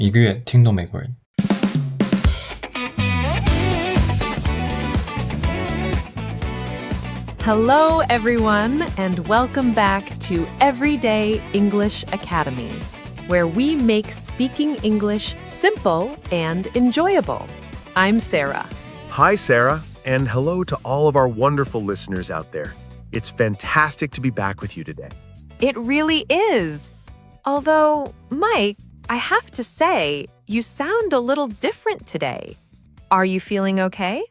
1个月听懂美国人。Hello, everyone, and welcome back to Everyday English Academy, where we make speaking English simple and enjoyable. I'm Sarah. Hi, Sarah, and hello to all of our wonderful listeners out there. It's fantastic to be back with you today. It really is. Although, Mike, I have to say, you sound a little different today. Are you feeling okay?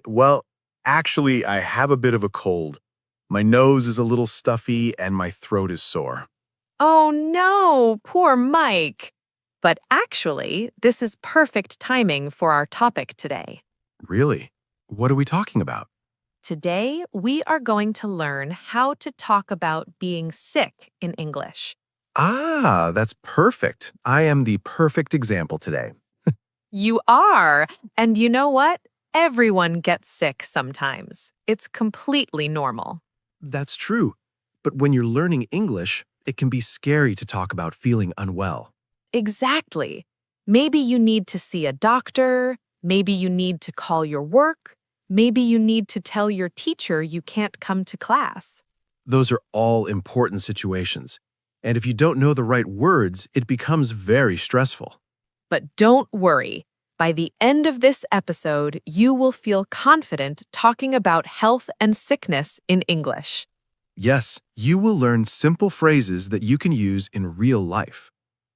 Well, actually, I have a bit of a cold. My nose is a little stuffy and my throat is sore. Oh no, poor Mike. But actually, this is perfect timing for our topic today. Really? What are we talking about? Today, we are going to learn how to talk about being sick in English. Ah, that's perfect. I am the perfect example today. You are. And you know what? Everyone gets sick sometimes. It's completely normal. That's true. But when you're learning English, it can be scary to talk about feeling unwell. Exactly. Maybe you need to see a doctor. Maybe you need to call your work. Maybe you need to tell your teacher you can't come to class. Those are all important situations. And if you don't know the right words, it becomes very stressful. But don't worry. By the end of this episode, you will feel confident talking about health and sickness in English. Yes, you will learn simple phrases that you can use in real life.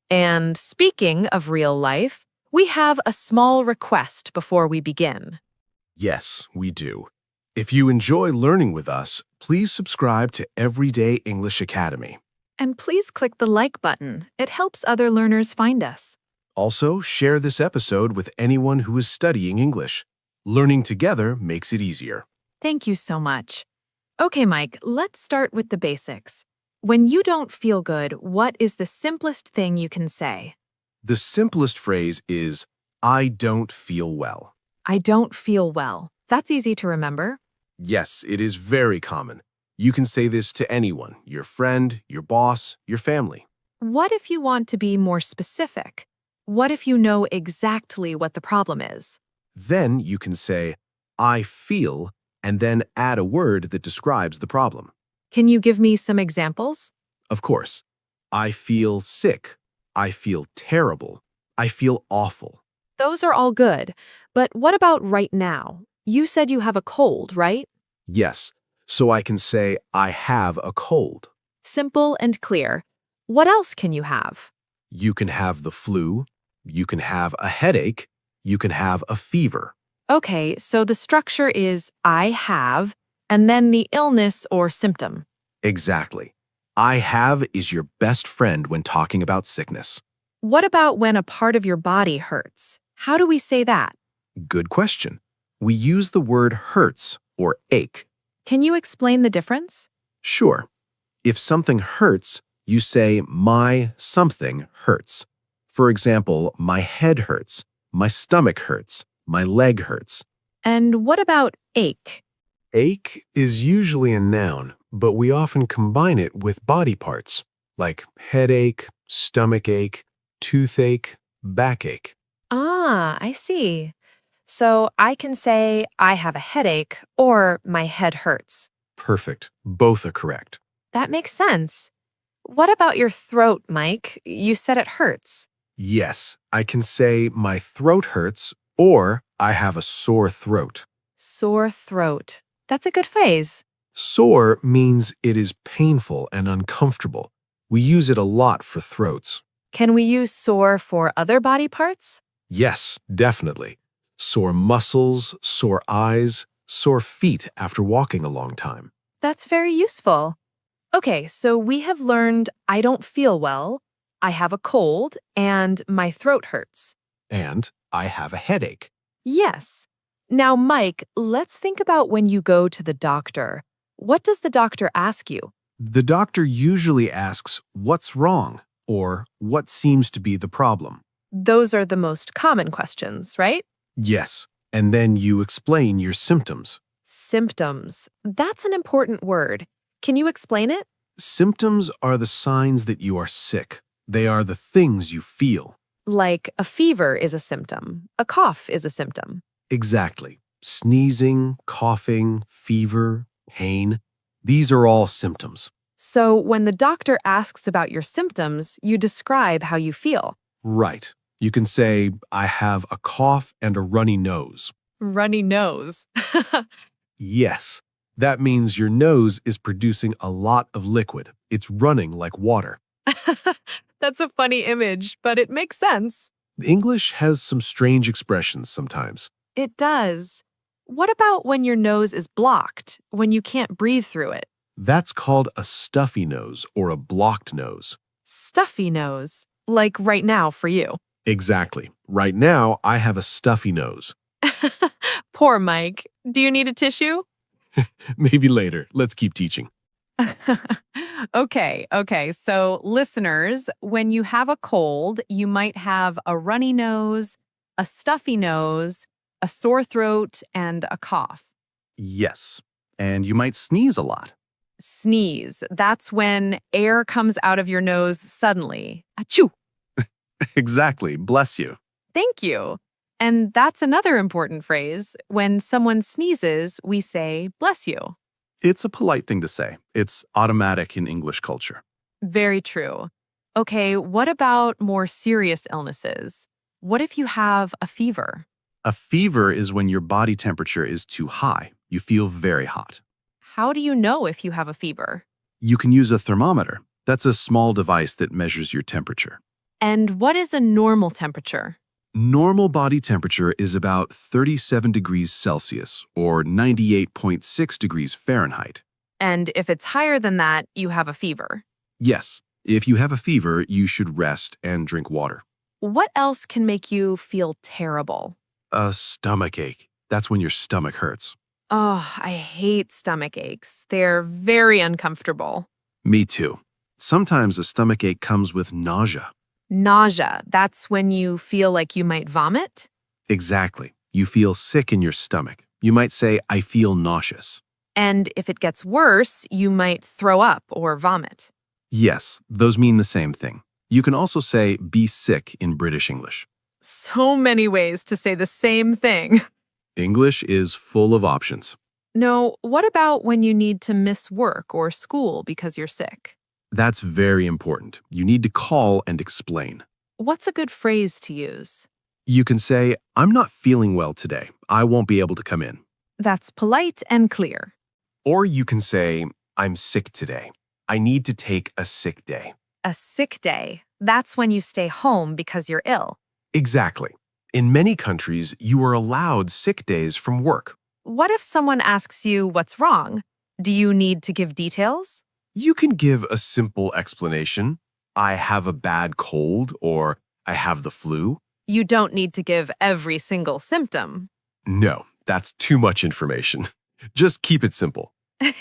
And speaking of real life, we have a small request before we begin. Yes, we do. If you enjoy learning with us, please subscribe to Everyday English Academy. And please click the like button. It helps other learners find us. Also, share this episode with anyone who is studying English. Learning together makes it easier. Thank you so much. Okay, Mike, let's start with the basics. When you don't feel good, what is the simplest thing you can say? The simplest phrase is, I don't feel well. I don't feel well. That's easy to remember. Yes, it is very common. You can say this to anyone, your friend, your boss, your family. What if you want to be more specific? What if you know exactly what the problem is? Then you can say, I feel, and then add a word that describes the problem. Can you give me some examples? Of course, I feel sick. I feel terrible. I feel awful. Those are all good. But what about right now? You said you have a cold, right? Yes, so I can say, I have a cold. Simple and clear. What else can you have? You can have the flu. You can have a headache. You can have a fever. Okay, so the structure is I have, and then the illness or symptom. Exactly. I have is your best friend when talking about sickness. What about when a part of your body hurts? How do we say that? Good question. We use the word hurts or ache. Can you explain the difference? Sure. If something hurts, you say my something hurts. For example, my head hurts, my stomach hurts, my leg hurts. And what about ache? Ache is usually a noun, but we often combine it with body parts, like headache, stomach ache, toothache, backache. Ah, I see. So I can say I have a headache or my head hurts. Perfect. Both are correct. That makes sense. What about your throat, Mike? You said it hurts. Yes, I can say my throat hurts or I have a sore throat. Sore throat. That's a good phrase. Sore means it is painful and uncomfortable. We use it a lot for throats. Can we use sore for other body parts? Yes, definitely. Sore muscles, sore eyes, sore feet after walking a long time. That's very useful. Okay, so we have learned I don't feel well, I have a cold, and my throat hurts. And I have a headache. Yes. Now, Mike, let's think about when you go to the doctor. What does the doctor ask you? The doctor usually asks, what's wrong? Or what seems to be the problem? Those are the most common questions, right? Yes, and then you explain your symptoms. Symptoms. That's an important word. Can you explain it? Symptoms are the signs that you are sick. They are the things you feel. Like a fever is a symptom, a cough is a symptom. Exactly. Sneezing, coughing, fever, pain. These are all symptoms. So when the doctor asks about your symptoms, you describe how you feel. Right. You can say, I have a cough and a runny nose. Runny nose. Yes. That means your nose is producing a lot of liquid. It's running like water. That's a funny image, but it makes sense. English has some strange expressions sometimes. It does. What about when your nose is blocked, when you can't breathe through it? That's called a stuffy nose or a blocked nose. Stuffy nose, like right now for you. Exactly. Right now, I have a stuffy nose. Poor Mike. Do you need a tissue? Maybe later. Let's keep teaching. Okay. So, listeners, when you have a cold, you might have a runny nose, a stuffy nose, a sore throat, and a cough. Yes. And you might sneeze a lot. Sneeze. That's when air comes out of your nose suddenly. Achoo! Exactly. Bless you. Thank you. And that's another important phrase. When someone sneezes, we say, bless you. It's a polite thing to say. It's automatic in English culture. Very true. Okay, what about more serious illnesses? What if you have a fever? A fever is when your body temperature is too high. You feel very hot. How do you know if you have a fever? You can use a thermometer. That's a small device that measures your temperature. And what is a normal temperature? Normal body temperature is about 37 degrees Celsius or 98.6 degrees Fahrenheit. And if it's higher than that, you have a fever. Yes, if you have a fever, you should rest and drink water. What else can make you feel terrible? A stomach ache. That's when your stomach hurts. Oh, I hate stomach aches. They're very uncomfortable. Me too. Sometimes a stomach ache comes with nausea. Nausea, that's when you feel like you might vomit? Exactly. You feel sick in your stomach. You might say, I feel nauseous. And if it gets worse, you might throw up or vomit. Yes, those mean the same thing. You can also say be sick in British English. So many ways to say the same thing. English is full of options. No, what about when you need to miss work or school because you're sick? That's very important. You need to call and explain. What's a good phrase to use? You can say, I'm not feeling well today. I won't be able to come in. That's polite and clear. Or you can say, I'm sick today. I need to take a sick day. A sick day. That's when you stay home because you're ill. Exactly. In many countries, you are allowed sick days from work. What if someone asks you what's wrong? Do you need to give details? You can give a simple explanation. I have a bad cold or I have the flu. You don't need to give every single symptom. No, that's too much information. Just keep it simple.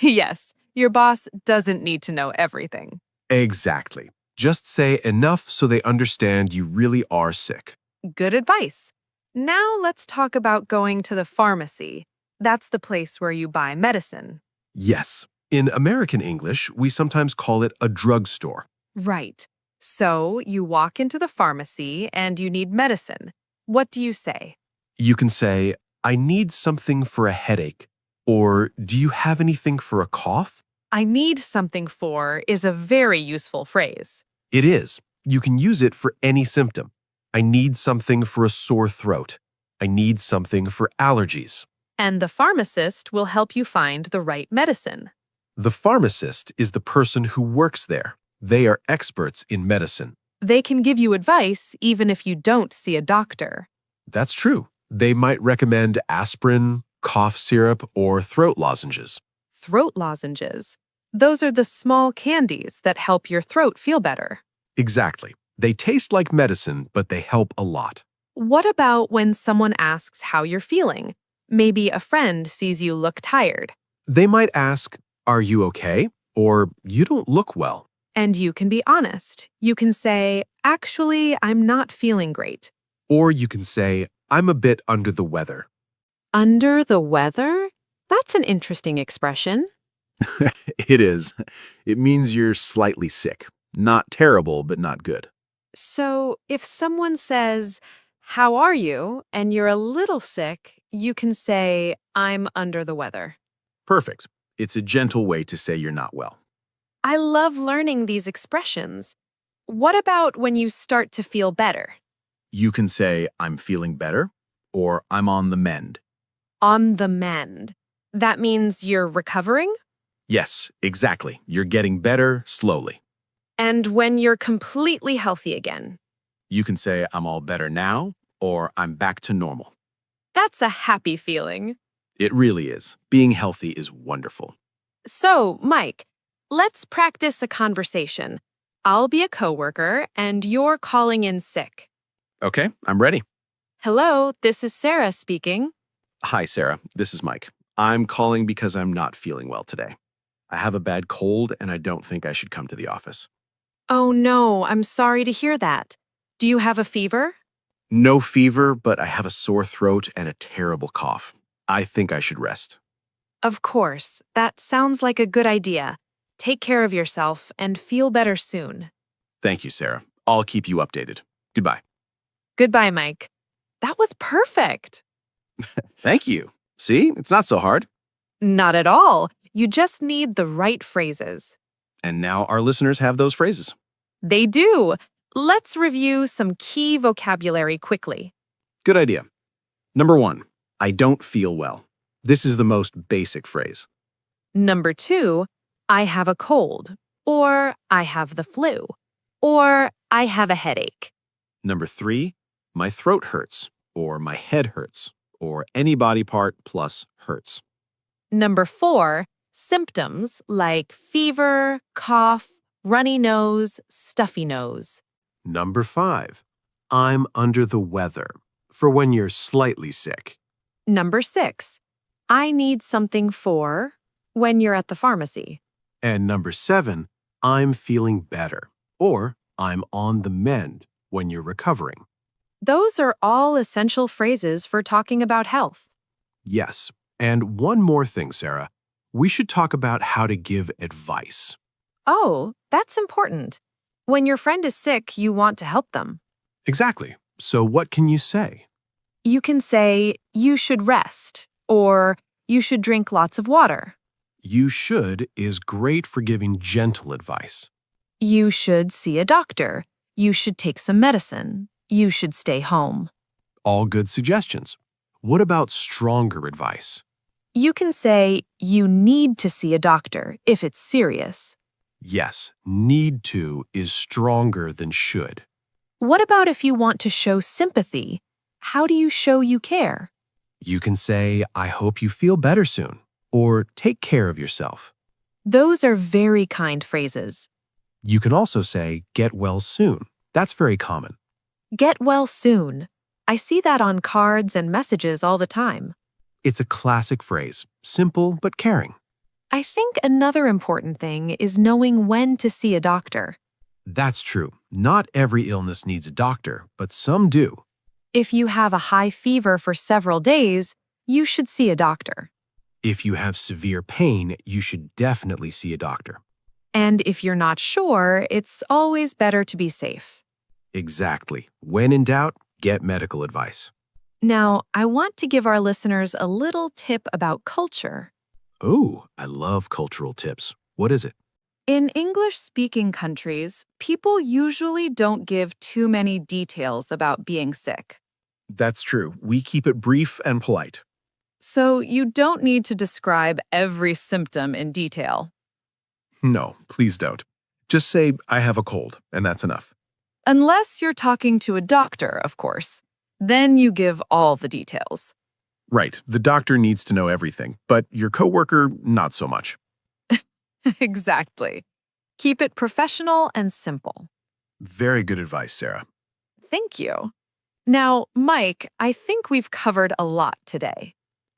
Yes, your boss doesn't need to know everything. Exactly. Just say enough so they understand you really are sick. Good advice. Now let's talk about going to the pharmacy. That's the place where you buy medicine. Yes. In American English, we sometimes call it a drugstore. Right. So you walk into the pharmacy and you need medicine. What do you say? You can say, I need something for a headache. Or, do you have anything for a cough? I need something for is a very useful phrase. It is. You can use it for any symptom. I need something for a sore throat. I need something for allergies. And the pharmacist will help you find the right medicine. The pharmacist is the person who works there. They are experts in medicine. They can give you advice even if you don't see a doctor. That's true. They might recommend aspirin, cough syrup, or throat lozenges. Throat lozenges. Those are the small candies that help your throat feel better. Exactly. They taste like medicine, but they help a lot. What about when someone asks how you're feeling? Maybe a friend sees you look tired. They might ask, are you okay? Or you don't look well. And you can be honest. You can say, actually, I'm not feeling great. Or you can say, I'm a bit under the weather. Under the weather? That's an interesting expression. It is. It means you're slightly sick. Not terrible, but not good. So if someone says, "How are you?" and you're a little sick, you can say, "I'm under the weather." Perfect. It's a gentle way to say you're not well. I love learning these expressions. What about when you start to feel better? You can say, I'm feeling better, or I'm on the mend. On the mend. That means you're recovering? Yes, exactly. You're getting better slowly. And when you're completely healthy again. You can say, I'm all better now, or I'm back to normal. That's a happy feeling. It really is. Being healthy is wonderful. So, Mike, let's practice a conversation. I'll be a coworker and you're calling in sick. Okay, I'm ready. Hello, this is Sarah speaking. Hi, Sarah. This is Mike. I'm calling because I'm not feeling well today. I have a bad cold and I don't think I should come to the office. Oh no, I'm sorry to hear that. Do you have a fever? No fever, but I have a sore throat and a terrible cough. I think I should rest. Of course, that sounds like a good idea. Take care of yourself and feel better soon. Thank you, Sarah. I'll keep you updated. Goodbye. Goodbye, Mike. That was perfect. Thank you. See, it's not so hard. Not at all. You just need the right phrases. And now our listeners have those phrases. They do. Let's review some key vocabulary quickly. Good idea. Number 1, I don't feel well. This is the most basic phrase. Number 2, I have a cold, or I have the flu, or I have a headache. Number 3, my throat hurts, or my head hurts, or any body part plus hurts. Number 4, symptoms like fever, cough, runny nose, stuffy nose. Number 5, I'm under the weather, for when you're slightly sick. Number 6, I need something for when you're at the pharmacy. And number 7, I'm feeling better, or I'm on the mend when you're recovering. Those are all essential phrases for talking about health. Yes, and one more thing, Sarah. We should talk about how to give advice. Oh, that's important. When your friend is sick, you want to help them. Exactly. So what can you say? You can say, you should rest, or you should drink lots of water. You should is great for giving gentle advice. You should see a doctor. You should take some medicine. You should stay home. All good suggestions. What about stronger advice? You can say, you need to see a doctor if it's serious. Yes, need to is stronger than should. What about if you want to show sympathy? How do you show you care? You can say, I hope you feel better soon, or take care of yourself. Those are very kind phrases. You can also say, get well soon. That's very common. Get well soon. I see that on cards and messages all the time. It's a classic phrase, simple but caring. I think another important thing is knowing when to see a doctor. That's true. Not every illness needs a doctor, but some do. If you have a high fever for several days, you should see a doctor. If you have severe pain, you should definitely see a doctor. And if you're not sure, it's always better to be safe. Exactly. When in doubt, get medical advice. Now, I want to give our listeners a little tip about culture. Oh, I love cultural tips. What is it? In English-speaking countries, people usually don't give too many details about being sick. That's true. We keep it brief and polite. So you don't need to describe every symptom in detail. No, please don't. Just say, I have a cold, and that's enough. Unless you're talking to a doctor, of course. Then you give all the details. Right. The doctor needs to know everything, but your coworker, not so much. Exactly. Keep it professional and simple. Very good advice, Sarah. Thank you. Now, Mike, I think we've covered a lot today.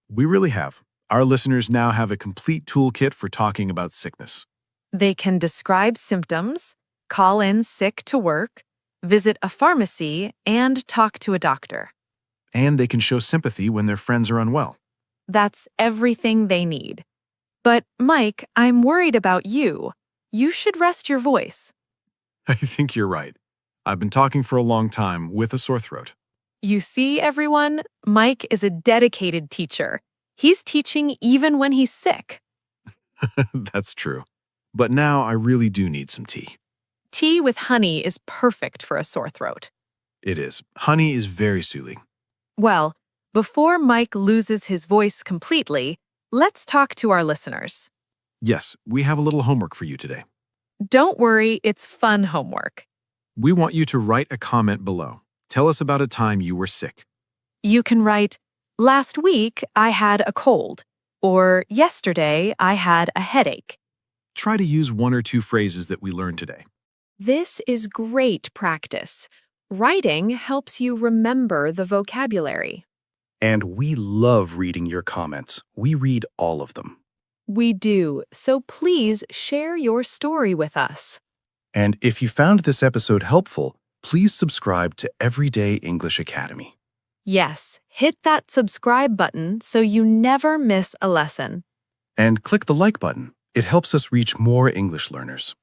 We really have. Our listeners now have a complete toolkit for talking about sickness. They can describe symptoms, call in sick to work, visit a pharmacy, and talk to a doctor. And they can show sympathy when their friends are unwell. That's everything they need. But, Mike, I'm worried about you. You should rest your voice. I think you're right. I've been talking for a long time with a sore throat. You see, everyone, Mike is a dedicated teacher. He's teaching even when he's sick. That's true. But now I really do need some tea. Tea with honey is perfect for a sore throat. It is. Honey is very soothing. Well, before Mike loses his voice completely, let's talk to our listeners. Yes, we have a little homework for you today. Don't worry, it's fun homework. We want you to write a comment below. Tell us about a time you were sick. You can write, "Last week I had a cold," or "Yesterday I had a headache." Try to use one or two phrases that we learned today. This is great practice. Writing helps you remember the vocabulary. And we love reading your comments. We read all of them. We do, so please share your story with us. And if you found this episode helpful, please subscribe to Everyday English Academy. Yes, hit that subscribe button so you never miss a lesson. And click the like button. It helps us reach more English learners.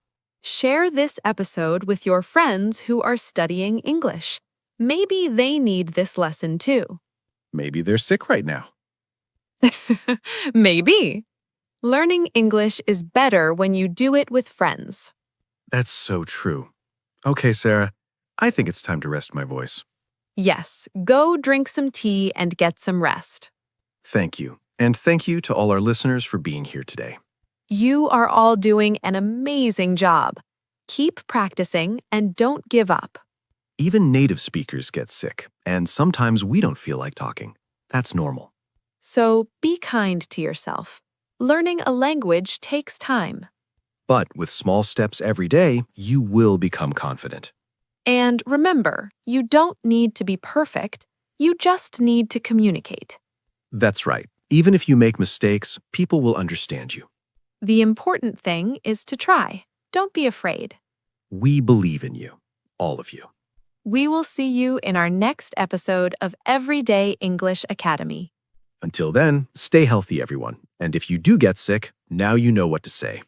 Share this episode with your friends who are studying English. Maybe they need this lesson too. Maybe they're sick right now. Maybe. Learning English is better when you do it with friends. That's so true. Okay, Sarah, I think it's time to rest my voice. Yes, go drink some tea and get some rest. Thank you. And thank you to all our listeners for being here today. You are all doing an amazing job. Keep practicing and don't give up. Even native speakers get sick, and sometimes we don't feel like talking. That's normal. So be kind to yourself. Learning a language takes time. But with small steps every day, you will become confident. And remember, you don't need to be perfect. You just need to communicate. That's right. Even if you make mistakes, people will understand you. The important thing is to try. Don't be afraid. We believe in you, all of you. We will see you in our next episode of Everyday English Academy. Until then, stay healthy, everyone. And if you do get sick, now you know what to say.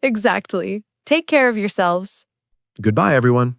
Exactly. Take care of yourselves. Goodbye, everyone.